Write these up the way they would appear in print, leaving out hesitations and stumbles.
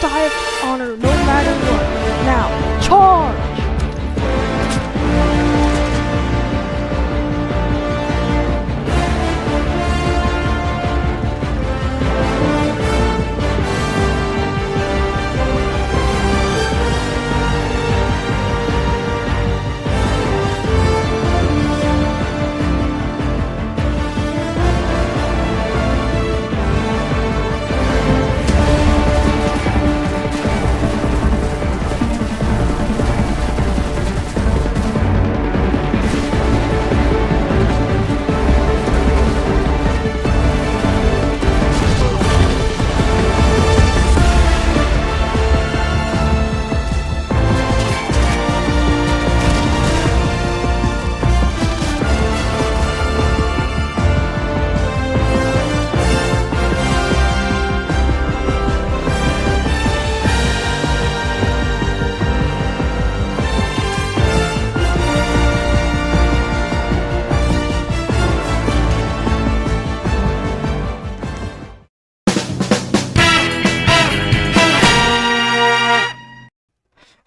die of honor no matter what. Now, charge!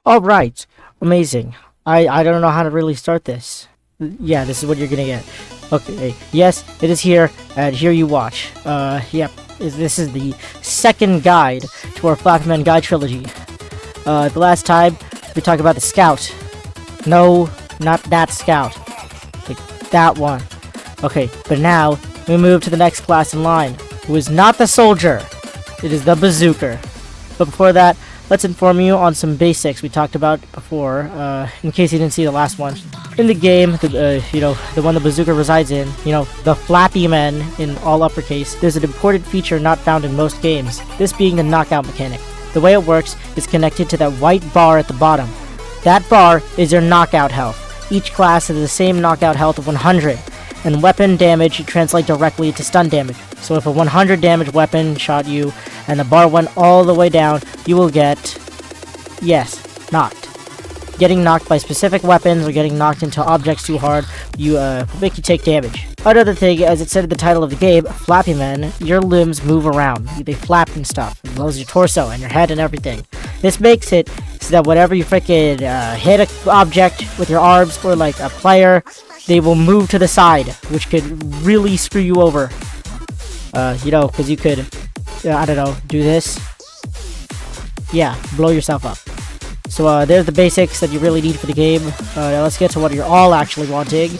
Alright, amazing. I don't know how to really start this. Yeah, this is what you're gonna get. Okay, yes, it is here, and here you watch. Yep, this is the second guide to our Flappy Men guide trilogy. The last time, we talked about the scout. No, not that scout. Like, that one. Okay, but now, we move to the next class in line, who is not the soldier. It is the bazooker. But before that, let's inform you on some basics we talked about before, in case you didn't see the last one. In the game, the one the bazooka resides in, the Flappy Men in all uppercase, there's an important feature not found in most games, this being the knockout mechanic. The way it works is connected to that white bar at the bottom. That bar is your knockout health. Each class has the same knockout health of 100, and weapon damage translates directly to stun damage. So if a 100 damage weapon shot you, and the bar went all the way down, you will get, yes, knocked. Getting knocked by specific weapons or getting knocked into objects too hard, will make you take damage. Another thing, as it said in the title of the game, Flappy Men, your limbs move around. They flap and stuff, as well as your torso and your head and everything. This makes it so that whenever you freaking hit an object with your arms or like a player, they will move to the side, which could really screw you over. Because you could, I don't know, do this. Yeah, blow yourself up. So, there's the basics that you really need for the game. Now let's get to what you're all actually wanting.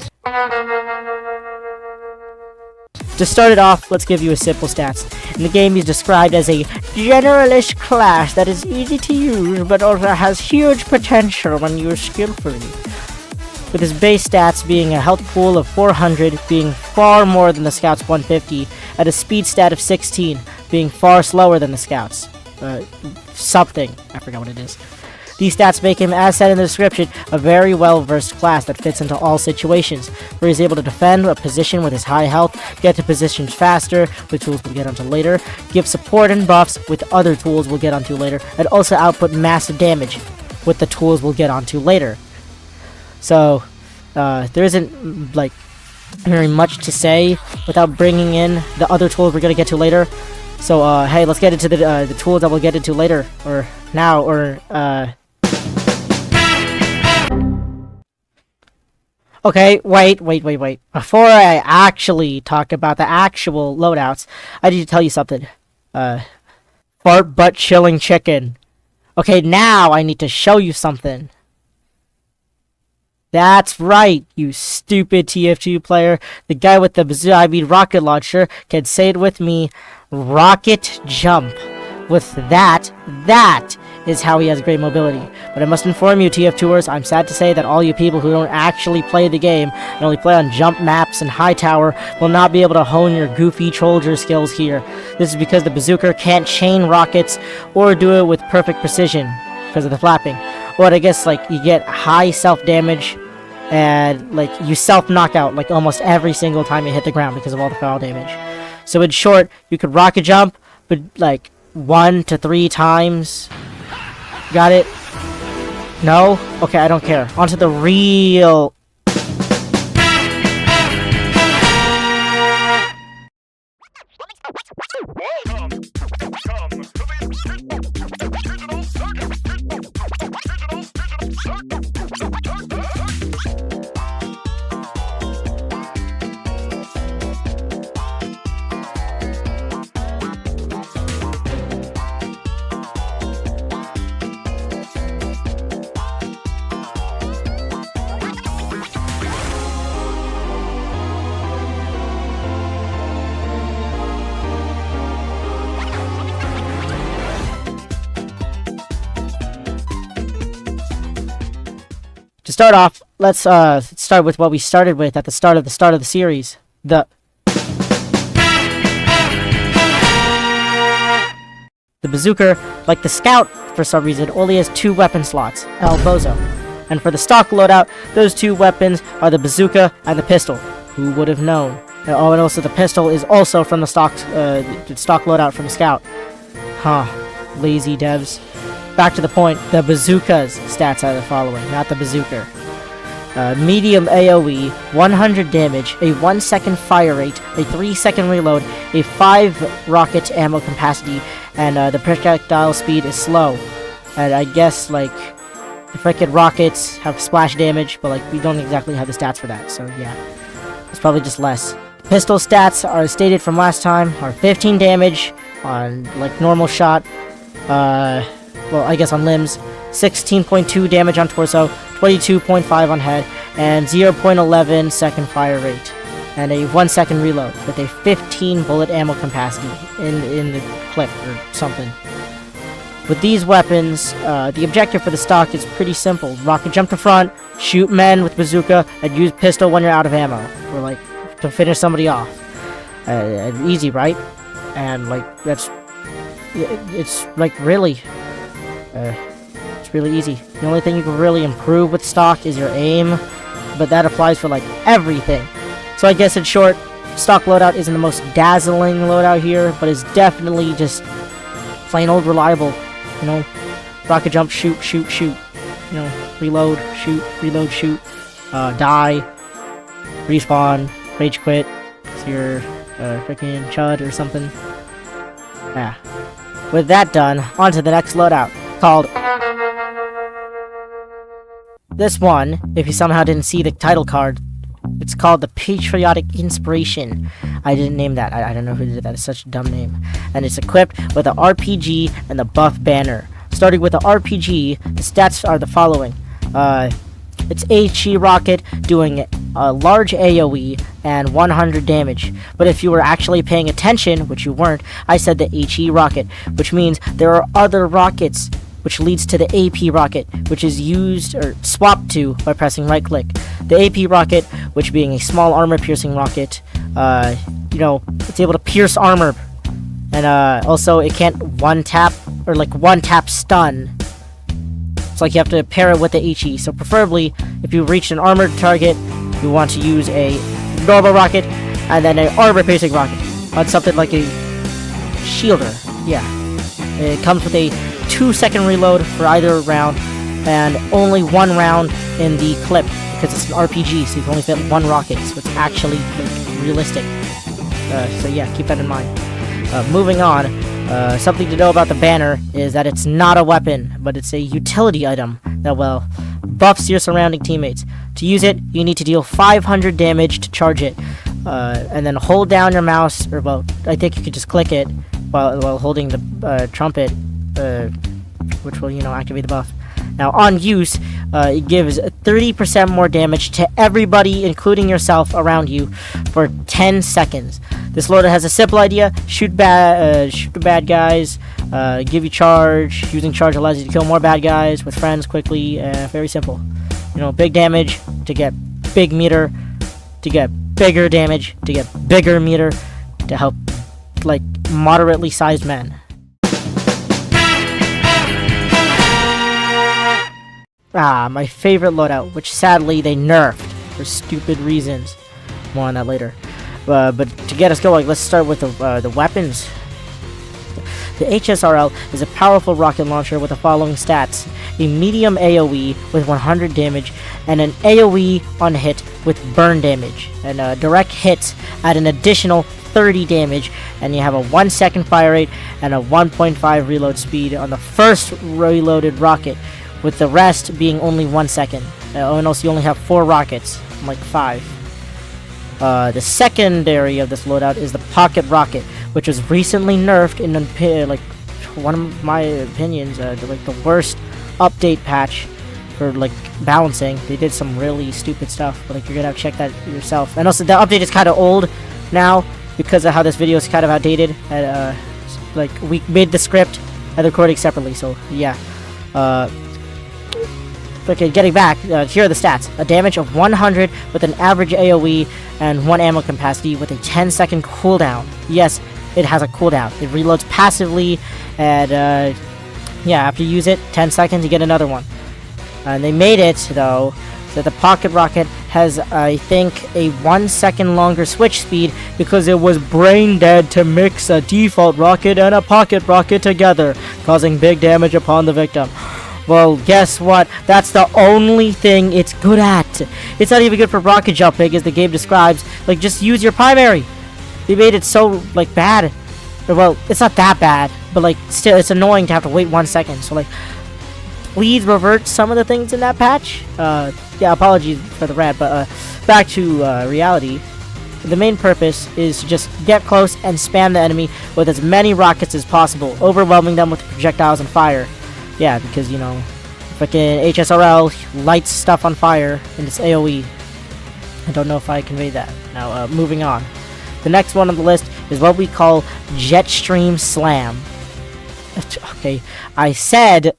To start it off, let's give you a simple stats. In the game, he's described as a generalist class that is easy to use, but also has huge potential when used skillfully. With his base stats being a health pool of 400, being far more than the Scout's 150, and a speed stat of 16, being far slower than the Scout's. Something. I forgot what it is. These stats make him, as said in the description, a very well-versed class that fits into all situations, where he's able to defend a position with his high health, get to positions faster, with tools we'll get onto later, give support and buffs with other tools we'll get onto later, and also output massive damage with the tools we'll get onto later. So, there isn't, very much to say without bringing in the other tools we're going to get to later. So, hey, let's get into the tools that we'll get into later, or now, or, Okay, wait. Before I actually talk about the actual loadouts, I need to tell you something. Fart butt chilling chicken. Okay, now I need to show you something. That's right, you stupid TF2 player. The guy with the rocket launcher can say it with me. Rocket jump. With that is how he has great mobility. But I must inform you, TF2ers, I'm sad to say that all you people who don't actually play the game and only play on jump maps and high tower will not be able to hone your goofy soldier skills here. This is because the bazooker can't chain rockets or do it with perfect precision because of the flapping. Or I guess you get high self-damage and you self-knockout almost every single time you hit the ground because of all the foul damage. So in short, you could rocket jump, but 1 to 3 times. Got it? No? Okay, I don't care. On to the real... Welcome to the start off, let's start with what we started with at the start of the series. The Bazooker, like the Scout, for some reason, only has 2 weapon slots, El Bozo. And for the stock loadout, those 2 weapons are the Bazooka and the pistol. Who would have known? Oh, and also the pistol is also from the stock loadout from the Scout. Huh. Lazy devs. Back to the point, the Bazooka's stats are the following, not the Bazooker. Medium AoE, 100 damage, a 1-second fire rate, a 3-second reload, a 5 rocket ammo capacity, and the projectile speed is slow. And I guess, like, the frickin' rockets have splash damage, but, like, we don't exactly have the stats for that, so yeah. It's probably just less. Pistol stats are stated from last time, are 15 damage on, like, normal shot, well, I guess on limbs, 16.2 damage on torso, 22.5 on head, and 0.11 second fire rate, and a 1-second reload with a 15 bullet ammo capacity in the clip or something. With these weapons, the objective for the stock is pretty simple. Rocket jump to front, shoot men with bazooka, and use pistol when you're out of ammo, or like to finish somebody off. Easy, right? And like it's like really. It's really easy. The only thing you can really improve with stock is your aim, but that applies for like everything. So I guess in short, stock loadout isn't the most dazzling loadout here, but it's definitely just plain old reliable. You know, rocket jump, shoot, shoot, shoot. You know, reload, shoot, die, respawn, rage quit. So you're freaking chud or something. Yeah. With that done, on to the next loadout, called... This one, if you somehow didn't see the title card, it's called the Patriotic Inspiration. I didn't name that. I don't know who did that. It's such a dumb name. And it's equipped with an RPG and the buff banner. Starting with the RPG, the stats are the following. It's HE rocket doing a large AoE and 100 damage. But if you were actually paying attention, which you weren't, I said the HE rocket, which means there are other rockets, which leads to the AP rocket, which is used or swapped to by pressing right click. The AP rocket, which being a small armor piercing rocket, you know, it's able to pierce armor. And also it can't one tap stun. It's like you have to pair it with the HE. So preferably, if you reach an armored target, you want to use a normal rocket and then an armor piercing rocket on something like a shielder. Yeah. It comes with a 2-second reload for either round and only 1 round in the clip because it's an RPG, so you can only fit 1 rocket, so it's actually like, realistic. So yeah, keep that in mind. Moving on, something to know about the banner is that it's not a weapon, but it's a utility item that, well, buffs your surrounding teammates. To use it, you need to deal 500 damage to charge it, and then hold down your mouse, or well, I think you could just click it while holding the trumpet, which will, you know, activate the buff. Now, on use, it gives 30% more damage to everybody, including yourself, around you for 10 seconds. This loader has a simple idea: shoot the bad guys, give you charge. Using charge allows you to kill more bad guys with friends quickly. Very simple. You know, big damage to get big meter, to get bigger damage, to get bigger meter, to help, like, moderately sized men. My favorite loadout, which sadly they nerfed for stupid reasons. More on that later. But to get us going, let's start with the weapons. The HSRL is a powerful rocket launcher with the following stats: a medium AoE with 100 damage, and an AoE on hit with burn damage. And direct hits add an additional 30 damage, and you have a 1-second fire rate and a 1.5 reload speed on the first reloaded rocket, with the rest being only 1 second. And also you only have 4 rockets, like 5. The secondary of this loadout is the pocket rocket, which was recently nerfed in like one of my opinions, like the worst update patch for like balancing. They did some really stupid stuff, but like you're gonna have to check that yourself. And also the update is kind of old now because of how this video is kind of outdated. And like we made the script and the recording separately, so yeah. Okay, getting back, here are the stats. A damage of 100 with an average AoE and 1 ammo capacity with a 10-second cooldown. Yes, it has a cooldown. It reloads passively, and yeah, after you use it, 10 seconds, you get another one. And they made it, though, that the pocket rocket has, I think, a 1 second longer switch speed because it was brain dead to mix a default rocket and a pocket rocket together, causing big damage upon the victim. Well, guess what? That's the only thing it's good at. It's not even good for rocket jumping, as the game describes. Like, just use your primary. They made it so, like, bad. Well, it's not that bad, but, like, still, it's annoying to have to wait 1 second. So, like, please revert some of the things in that patch. Yeah, apologies for the rant, but back to reality. The main purpose is to just get close and spam the enemy with as many rockets as possible, overwhelming them with projectiles and fire. Yeah, because, you know, freaking HSRL lights stuff on fire in its AoE. I don't know if I conveyed that. Now, moving on. The next one on the list is what we call Jetstream Slam. Okay, I said...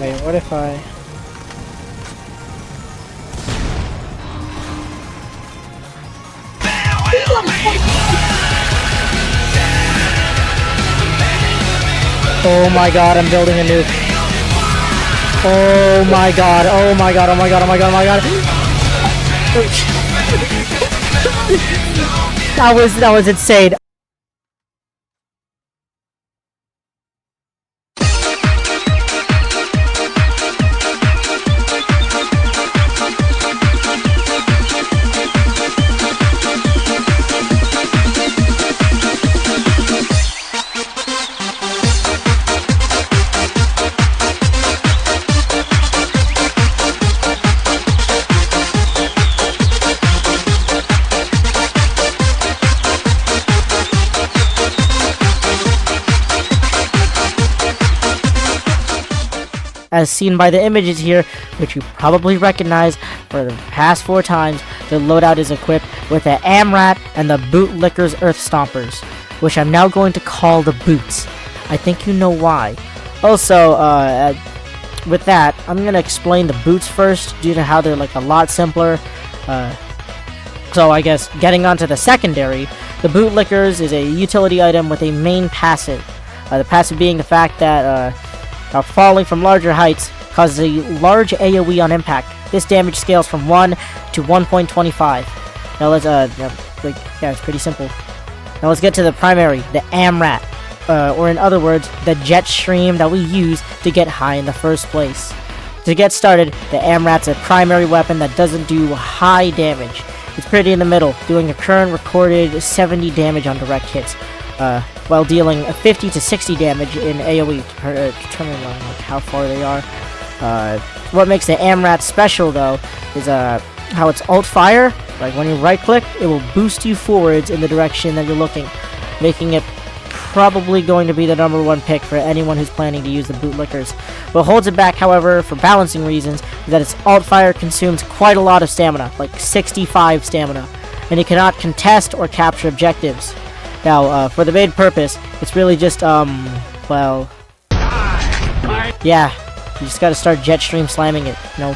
Wait, what if I... Oh my god, I'm building a nuke. Oh my god, oh my god, oh my god, oh my god, oh my god. That was insane. As seen by the images here, which you probably recognize for the past 4 times, the loadout is equipped with the Amrat and the Bootlicker's Earth Stompers, which I'm now going to call the Boots. I think you know why. Also, with that, I'm going to explain the Boots first, due to how they're like a lot simpler. So I guess getting onto the secondary, the Bootlickers is a utility item with a main passive. The passive being the fact that falling from larger heights causes a large AoE on impact. This damage scales from 1 to 1.25. Now let's, yeah, it's pretty simple. Now let's get to the primary, the Amrat, or in other words, the jet stream that we use to get high in the first place. To get started, the Amrat's a primary weapon that doesn't do high damage. It's pretty in the middle, doing a current recorded 70 damage on direct hits, while dealing 50 to 60 damage in AoE, determining like how far they are. What makes the Amrat special, though, is how it's alt fire. Like when you right click, it will boost you forwards in the direction that you're looking, making it probably going to be the #1 pick for anyone who's planning to use the Bootlickers. What holds it back, however, for balancing reasons, is that its alt fire consumes quite a lot of stamina, like 65 stamina, and it cannot contest or capture objectives. Now, for the main purpose, it's really just, well... Yeah, you just gotta start Jetstream slamming it, you know?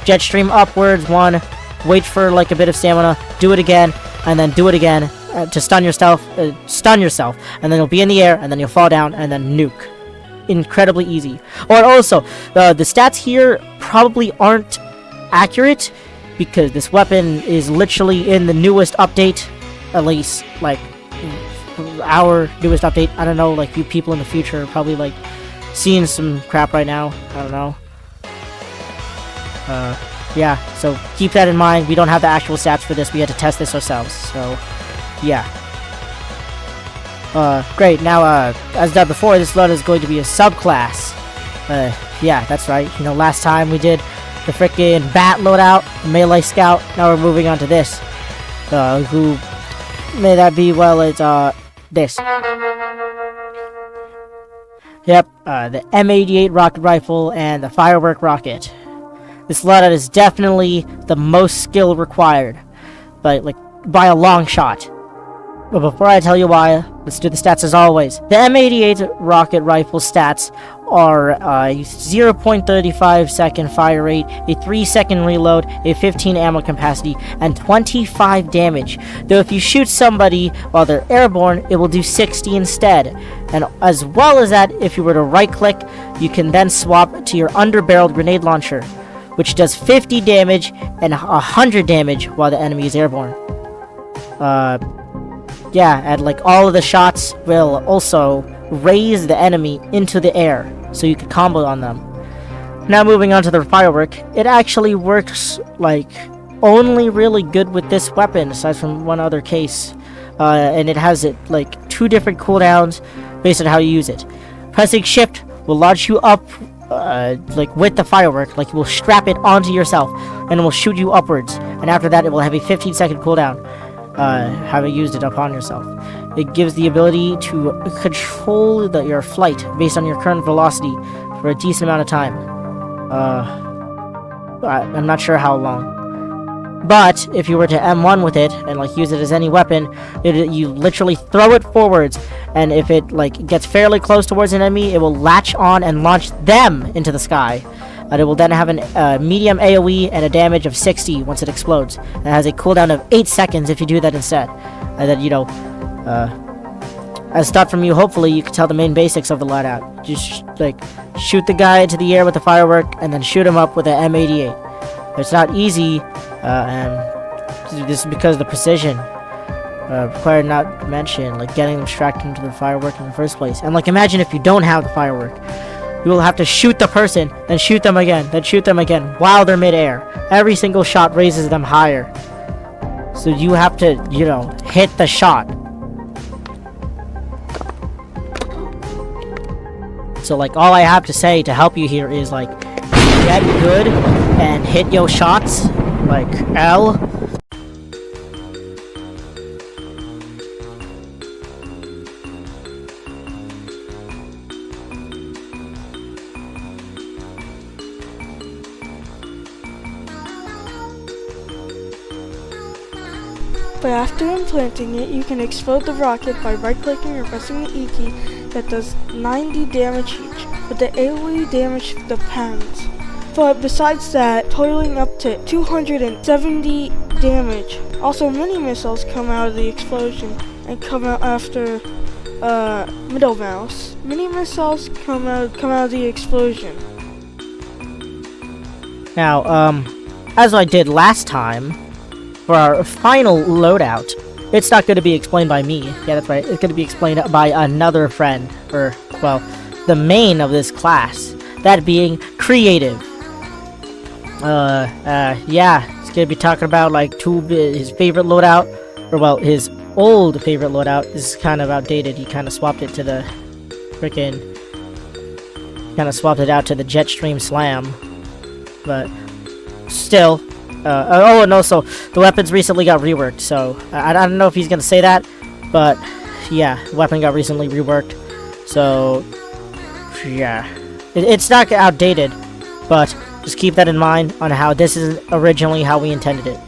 Jetstream upwards, 1, wait for, like, a bit of stamina, do it again, and then do it again, to stun yourself, and then you'll be in the air, and then you'll fall down, and then nuke. incredibly easy. Or also, the stats here probably aren't accurate because this weapon is literally in the newest update, at least like our newest update. I don't know, like you people in the future are probably like seeing some crap right now. I don't know. Yeah, so keep that in mind. We don't have the actual stats for this. We had to test this ourselves. So, yeah. Great. Now, as done before, this loadout is going to be a subclass. Yeah, that's right. You know, last time we did the frickin' bat loadout, the melee scout. Now we're moving on to this. Who may that be? Well, it's, this. Yep, the M88 rocket rifle and the firework rocket. This loadout is definitely the most skill required, but like by a long shot. But before I tell you why, let's do the stats as always. The M88 rocket rifle stats are 0.35 second fire rate, a 3-second reload, a 15 ammo capacity, and 25 damage. Though if you shoot somebody while they're airborne, it will do 60 instead. And as well as that, if you were to right click, you can then swap to your underbarreled grenade launcher, which does 50 damage and 100 damage while the enemy is airborne. Yeah, and like all of the shots will also raise the enemy into the air, so you can combo on them. Now moving on to the firework, it actually works like only really good with this weapon, aside from one other case. And it has it like 2 different cooldowns based on how you use it. Pressing shift will launch you up like with the firework, like you will strap it onto yourself and it will shoot you upwards, and after that it will have a 15-second cooldown, having used it upon yourself. It gives the ability to control your flight based on your current velocity for a decent amount of time. I'm not sure how long, but if you were to M1 with it and like use it as any weapon, you literally throw it forwards, and if it like gets fairly close towards an enemy, it will latch on and launch them into the sky. And it will then have a medium AoE and a damage of 60 once it explodes. And it has a cooldown of 8 seconds if you do that instead. And then, you know, as taught from you, hopefully you can tell the main basics of the loadout. Just like shoot the guy into the air with the firework and then shoot him up with an M88. It's not easy, and this is because of the precision required, not to mention like getting them strapped into the firework in the first place. And like imagine if you don't have the firework. You will have to shoot the person, then shoot them again, then shoot them again while they're midair. Every single shot raises them higher. So you have to, you know, hit the shot. So like all I have to say to help you here is like get good and hit your shots like L. But after implanting it, you can explode the rocket by right-clicking or pressing the E key. That does 90 damage each, but the AoE damage depends. But besides that, totaling up to 270 damage. Also, mini missiles come out of the explosion and come out after middle mouse. Mini missiles come out of the explosion. Now, as I did last time, for our final loadout, it's not going to be explained by me. Yeah, that's right. It's going to be explained by another friend, or, well, the main of this class. That being creative. Yeah, he's going to be talking about, like, his favorite loadout, or, well, his old favorite loadout is kind of outdated. He kind of swapped it to the frickin', kind of swapped it out to the Jetstream Slam, but still. Oh, and also, the weapons recently got reworked, so I don't know if he's going to say that, but yeah, the weapon got recently reworked, so yeah. It's not outdated, but just keep that in mind on how this is originally how we intended it.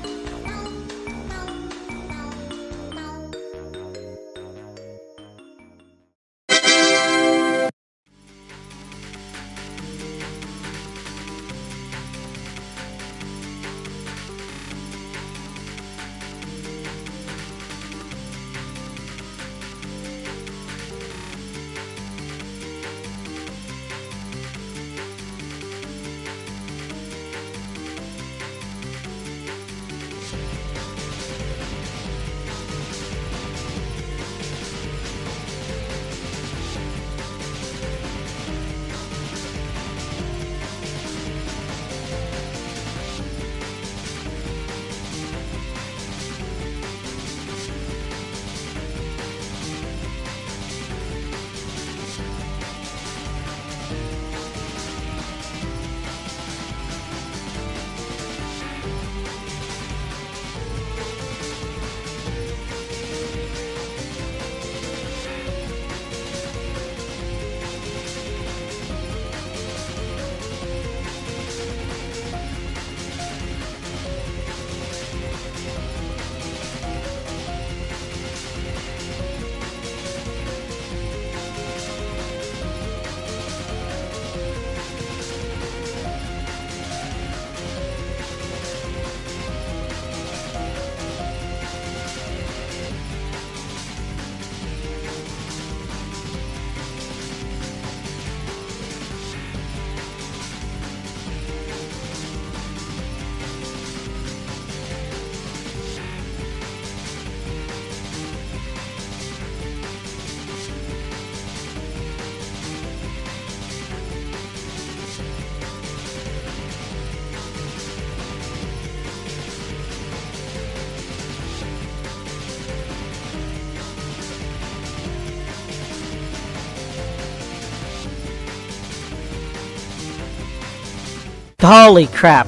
Holy crap.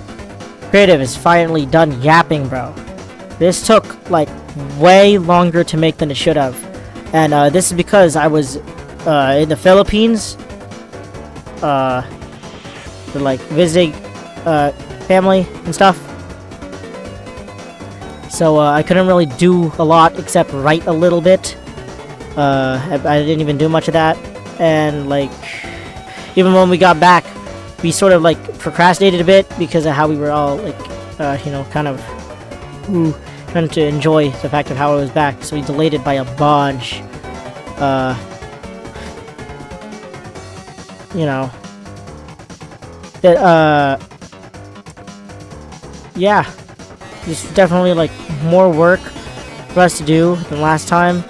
Creative is finally done yapping, bro. This took, like, way longer to make than it should have. And, this is because I was, in the Philippines. For, like, visiting, family and stuff. So, I couldn't really do a lot except write a little bit. I didn't even do much of that. And, like, even when we got back, we sort of, like, procrastinated a bit because of how we were all, like, you know, kind of trying to enjoy the fact of how I was back. So we delayed it by a bunch. You know. That, yeah. There's definitely, like, more work for us to do than last time.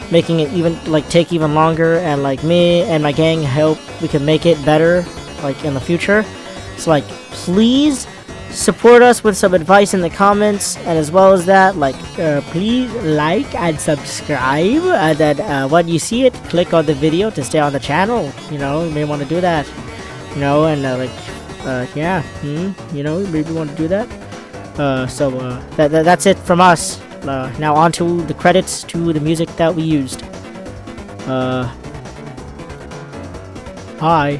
Making it even, like, take even longer. And, like, me and my gang hope we can make it better, like, in the future. So, like, please support us with some advice in the comments. And as well as that, like, please like and subscribe. And then, when you see it, click on the video to stay on the channel. You know, you may want to do that. You know, and, yeah. You know, maybe want to do that. That's it from us. Now on to the credits to the music that we used. Hi.